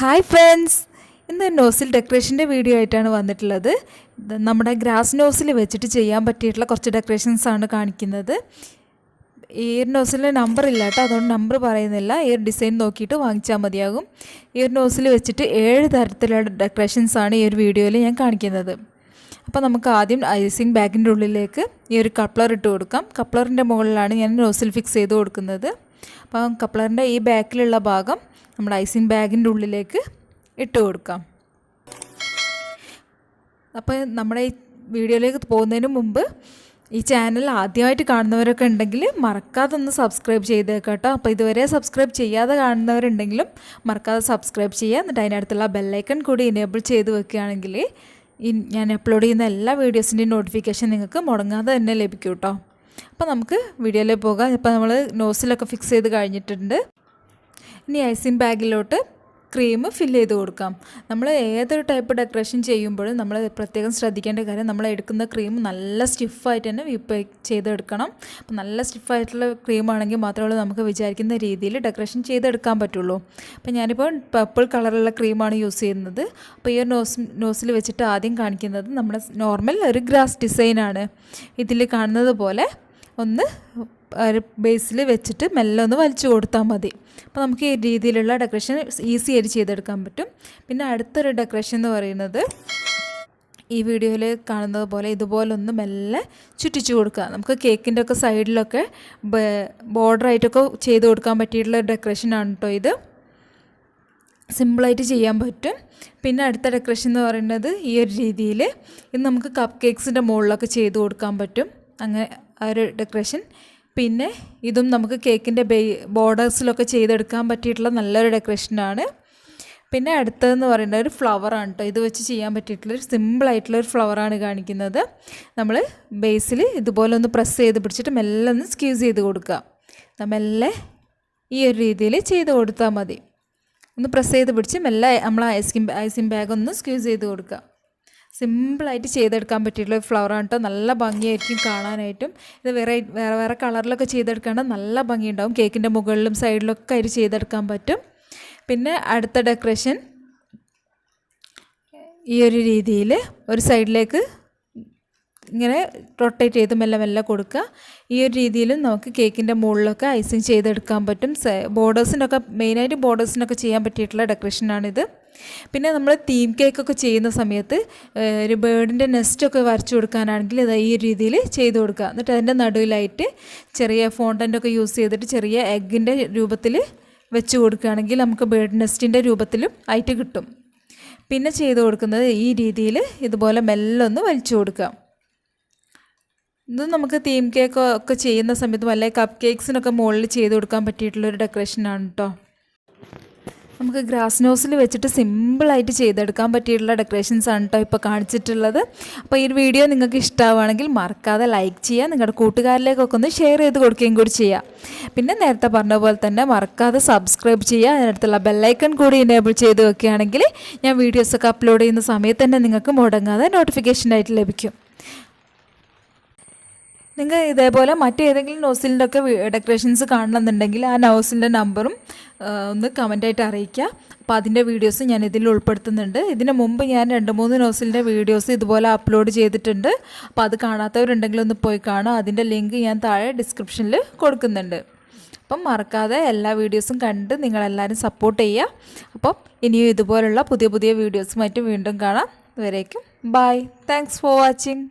Hi friends, ഇന്ന് nozzle ഡെക്കറേഷൻ്റെ video ആയിട്ടാണ് വന്നിട്ടുള്ളത്. നമ്മുടെ ഗ്രാസ് നോസിൽ വെച്ചിട്ട് ചെയ്യാൻ പറ്റിയിട്ടുള്ള കുറച്ച് ഡെക്കറേഷൻസ് ആണ് കാണിക്കുന്നത്. ഈ നോസിൽ നമ്പർ ഇല്ല കേട്ടോ, അതുകൊണ്ട് നമ്പർ പറയുന്നില്ല. ഈ ഡിസൈൻ നോക്കിയിട്ട് വാങ്ങിച്ചാൽ മതിയാകും. ഈ നോസിൽ വെച്ചിട്ട് 7 തരത്തിലുള്ള ഡെക്കറേഷൻസ് ആണ് ഈ ഒരു വീഡിയോയിൽ ഞാൻ കാണിക്കുന്നത്. അപ്പോൾ നമുക്ക് ആദ്യം ഐസിങ് ബാഗിൻ്റെ ഉള്ളിലേക്ക് ഈ ഒരു കപ്ലർ ഇട്ട് കൊടുക്കാം. കപ്ലറിൻ്റെ മുകളിലാണ് ഞാൻ നോസിൽ ഫിക്സ് ചെയ്ത് കൊടുക്കുന്നത്. അപ്പം കപ്ലറിൻ്റെ ഈ ബാക്കിലുള്ള ഭാഗം നമ്മുടെ ഐസിങ് ബാഗിൻ്റെ ഉള്ളിലേക്ക് ഇട്ട് കൊടുക്കാം. അപ്പോൾ നമ്മുടെ ഈ വീഡിയോയിലേക്ക് പോകുന്നതിന് മുമ്പ് ഈ ചാനൽ ആദ്യമായിട്ട് കാണുന്നവരൊക്കെ ഉണ്ടെങ്കിൽ മറക്കാതെ ഒന്ന് സബ്സ്ക്രൈബ് ചെയ്തേക്കാം കേട്ടോ. അപ്പോൾ ഇതുവരെ സബ്സ്ക്രൈബ് ചെയ്യാതെ കാണുന്നവരുണ്ടെങ്കിലും മറക്കാതെ സബ്സ്ക്രൈബ് ചെയ്യുക. എന്നിട്ട് അതിനടുത്തുള്ള ബെല്ലൈക്കൺ കൂടി എനേബിൾ ചെയ്ത് വെക്കുകയാണെങ്കിൽ ഞാൻ അപ്ലോഡ് ചെയ്യുന്ന എല്ലാ വീഡിയോസിൻ്റെയും നോട്ടിഫിക്കേഷൻ നിങ്ങൾക്ക് മുടങ്ങാതെ തന്നെ ലഭിക്കും കേട്ടോ. അപ്പോൾ നമുക്ക് വീഡിയോയിലേക്ക് പോകാം. ഇപ്പോൾ നമ്മൾ നോസിലൊക്കെ ഫിക്സ് ചെയ്ത് കഴിഞ്ഞിട്ടുണ്ട്. ഇനി ഐസിങ് ബാഗിലോട്ട് ക്രീം ഫില്ല് ചെയ്ത് കൊടുക്കാം. നമ്മൾ ഏതൊരു ടൈപ്പ് ഡെക്കറേഷൻ ചെയ്യുമ്പോഴും നമ്മൾ പ്രത്യേകം ശ്രദ്ധിക്കേണ്ട കാര്യം, നമ്മൾ എടുക്കുന്ന ക്രീം നല്ല സ്റ്റിഫായിട്ട് തന്നെ വിപ്പ് ചെയ്തെടുക്കണം. അപ്പം നല്ല സ്റ്റിഫായിട്ടുള്ള ക്രീമാണെങ്കിൽ മാത്രമേ നമുക്ക് വിചാരിക്കുന്ന രീതിയിൽ ഡെക്കറേഷൻ ചെയ്തെടുക്കാൻ പറ്റുള്ളൂ. അപ്പം ഞാനിപ്പോൾ പർപ്പിൾ കളറുള്ള ക്രീമാണ് യൂസ് ചെയ്യുന്നത്. അപ്പോൾ ഈ ഒരു നോസിൽ വെച്ചിട്ട് ആദ്യം കാണിക്കുന്നത് നമ്മുടെ നോർമൽ ഒരു ഗ്രാസ് ഡിസൈനാണ്. ഇതിൽ കാണുന്നത് പോലെ ഒന്ന് ഒരു ബേസിൽ വെച്ചിട്ട് മെല്ലെ ഒന്ന് വലിച്ചു കൊടുത്താൽ മതി. അപ്പോൾ നമുക്ക് ഈ രീതിയിലുള്ള ഡെക്കറേഷൻ ഈസി ആയിട്ട് ചെയ്തെടുക്കാൻ പറ്റും. പിന്നെ അടുത്തൊരു ഡെക്കറേഷൻ എന്ന് പറയുന്നത് ഈ വീഡിയോയിൽ കാണുന്നത് പോലെ ഇതുപോലൊന്ന് മെല്ലെ ചുറ്റിച്ചു കൊടുക്കുക. നമുക്ക് കേക്കിൻ്റെ ഒക്കെ സൈഡിലൊക്കെ ബോർഡറായിട്ടൊക്കെ ചെയ്ത് കൊടുക്കാൻ പറ്റിയിട്ടുള്ള ഡെക്കറേഷനാണ് കേട്ടോ ഇത്. സിമ്പിളായിട്ട് ചെയ്യാൻ പറ്റും. പിന്നെ അടുത്ത ഡെക്കറേഷൻ എന്ന് പറയുന്നത് ഈ ഒരു രീതിയിൽ ഇത് നമുക്ക് കപ്പ് കേക്ക്സിൻ്റെ മുകളിലൊക്കെ ചെയ്ത് കൊടുക്കാൻ പറ്റും. അങ്ങനെ ആ ഒരു ഡെക്കറേഷൻ. പിന്നെ ഇതും നമുക്ക് കേക്കിൻ്റെ ബോർഡേഴ്സിലൊക്കെ ചെയ്തെടുക്കാൻ പറ്റിയിട്ടുള്ള നല്ലൊരു ഡെക്കറേഷനാണ്. പിന്നെ അടുത്തതെന്ന് പറയുന്നത് ഒരു ഫ്ലവറാണ് കേട്ടോ. ഇത് വെച്ച് ചെയ്യാൻ പറ്റിയിട്ടുള്ളൊരു സിമ്പിളായിട്ടുള്ളൊരു ഫ്ലവറാണ് കാണിക്കുന്നത്. നമ്മൾ ബേസിൽ ഇതുപോലെ ഒന്ന് പ്രസ് ചെയ്ത് പിടിച്ചിട്ട് മെല്ലെ ഒന്ന് സ്ക്യൂസ് ചെയ്ത് കൊടുക്കുക. മെല്ലെ ഈ ഒരു രീതിയിൽ ചെയ്ത് കൊടുത്താൽ മതി. ഒന്ന് പ്രസ് ചെയ്ത് പിടിച്ച് മെല്ലെ നമ്മൾ ഐസിങ് ബാഗ് ഒന്ന് സ്ക്യൂസ് ചെയ്ത് കൊടുക്കുക. സിമ്പിളായിട്ട് ചെയ്തെടുക്കാൻ പറ്റിയിട്ടുള്ള ഫ്ലവറാണ് കേട്ടോ. നല്ല ഭംഗിയായിരിക്കും കാണാനായിട്ടും. ഇത് വേറെ കളറിലൊക്കെ ചെയ്തെടുക്കേണ്ട നല്ല ഭംഗിയുണ്ടാവും. കേക്കിൻ്റെ മുകളിലും സൈഡിലൊക്കെ ആയിട്ട് ചെയ്തെടുക്കാൻ പറ്റും. പിന്നെ അടുത്ത ഡെക്കറേഷൻ ഈ ഒരു രീതിയിൽ ഒരു സൈഡിലേക്ക് ഇങ്ങനെ റൊട്ടേറ്റ് ചെയ്ത് മെല്ലെ മെല്ലെ കൊടുക്കുക. ഈ ഒരു രീതിയിലും നമുക്ക് കേക്കിൻ്റെ മുകളിലൊക്കെ ഐസിങ് ചെയ്തെടുക്കാൻ പറ്റും. ബോർഡേഴ്സിനൊക്കെ മെയിനായിട്ട് ബോർഡേഴ്സിനൊക്കെ ചെയ്യാൻ പറ്റിയിട്ടുള്ള ഡെക്കറേഷനാണിത്. പിന്നെ നമ്മൾ തീം കേക്കൊക്കെ ചെയ്യുന്ന സമയത്ത് ഒരു ബേർഡിൻ്റെ നെസ്റ്റൊക്കെ വരച്ചു കൊടുക്കാനാണെങ്കിൽ ഇത് ഈ രീതിയിൽ ചെയ്ത് കൊടുക്കുക. എന്നിട്ട് അതിൻ്റെ നടുവിലായിട്ട് ചെറിയ ഫോണ്ടൻ്റൊക്കെ യൂസ് ചെയ്തിട്ട് ചെറിയ എഗ്ഗിൻ്റെ രൂപത്തിൽ വെച്ച് കൊടുക്കുകയാണെങ്കിൽ നമുക്ക് ബേർഡ് നെസ്റ്റിൻ്റെ രൂപത്തിലും ആയിട്ട് കിട്ടും. പിന്നെ ചെയ്ത് കൊടുക്കുന്നത് ഈ രീതിയിൽ ഇതുപോലെ മെല്ലെ ഒന്ന് വലിച്ചു കൊടുക്കുക. ഇത് നമുക്ക് തീം കേക്കൊക്കെ ചെയ്യുന്ന സമയത്ത് വല്ല കപ്പ് കേക്ക്സിനൊക്കെ മുകളിൽ ചെയ്ത് കൊടുക്കാൻ പറ്റിയിട്ടുള്ളൊരു ഡെക്കറേഷനാണ് കേട്ടോ. നമുക്ക് ഗ്രാസ് നോസിൽ വെച്ചിട്ട് സിമ്പിളായിട്ട് ചെയ്തെടുക്കാൻ പറ്റിയിട്ടുള്ള ഡെക്കറേഷൻസ് ആണ് കേട്ടോ ഇപ്പോൾ കാണിച്ചിട്ടുള്ളത്. അപ്പോൾ ഈ വീഡിയോ നിങ്ങൾക്ക് ഇഷ്ടമാവുകയാണെങ്കിൽ മറക്കാതെ ലൈക്ക് ചെയ്യുക. നിങ്ങളുടെ കൂട്ടുകാരിലേക്കൊക്കെ ഒന്ന് ഷെയർ ചെയ്ത് കൊടുക്കുകയും കൂടി ചെയ്യുക. പിന്നെ നേരത്തെ പറഞ്ഞ പോലെ തന്നെ മറക്കാതെ സബ്സ്ക്രൈബ് ചെയ്യുക. അതിനടുത്തുള്ള ബെല്ലൈക്കൺ കൂടി എനേബിൾ ചെയ്ത് വെക്കുകയാണെങ്കിൽ ഞാൻ വീഡിയോസൊക്കെ അപ്ലോഡ് ചെയ്യുന്ന സമയത്ത് തന്നെ നിങ്ങൾക്ക് മുടങ്ങാതെ നോട്ടിഫിക്കേഷനായിട്ട് ലഭിക്കും. നിങ്ങൾ ഇതേപോലെ മറ്റേതെങ്കിലും നോസിലിൻ്റെ ഒക്കെ ഡെക്കറേഷൻസ് കാണണമെന്നുണ്ടെങ്കിൽ ആ നോസിലിൻ്റെ നമ്പറും ഒന്ന് കമൻറ്റായിട്ട് അറിയിക്കുക. അപ്പോൾ അതിൻ്റെ വീഡിയോസ് ഞാൻ ഇതിൽ ഉൾപ്പെടുത്തുന്നുണ്ട്. ഇതിന് മുമ്പ് ഞാൻ 2-3 നോസിലിൻ്റെ വീഡിയോസ് ഇതുപോലെ അപ്ലോഡ് ചെയ്തിട്ടുണ്ട്. അപ്പോൾ അത് കാണാത്തവരുണ്ടെങ്കിൽ ഒന്ന് പോയി കാണുക. അതിൻ്റെ ലിങ്ക് ഞാൻ താഴെ ഡിസ്ക്രിപ്ഷനിൽ കൊടുക്കുന്നുണ്ട്. അപ്പം മറക്കാതെ എല്ലാ വീഡിയോസും കണ്ട് നിങ്ങളെല്ലാവരും സപ്പോർട്ട് ചെയ്യുക. അപ്പം ഇനിയും ഇതുപോലുള്ള പുതിയ വീഡിയോസുമായിട്ട് വീണ്ടും കാണാം. അതുവരേക്കും ബൈ. Thanks for watching.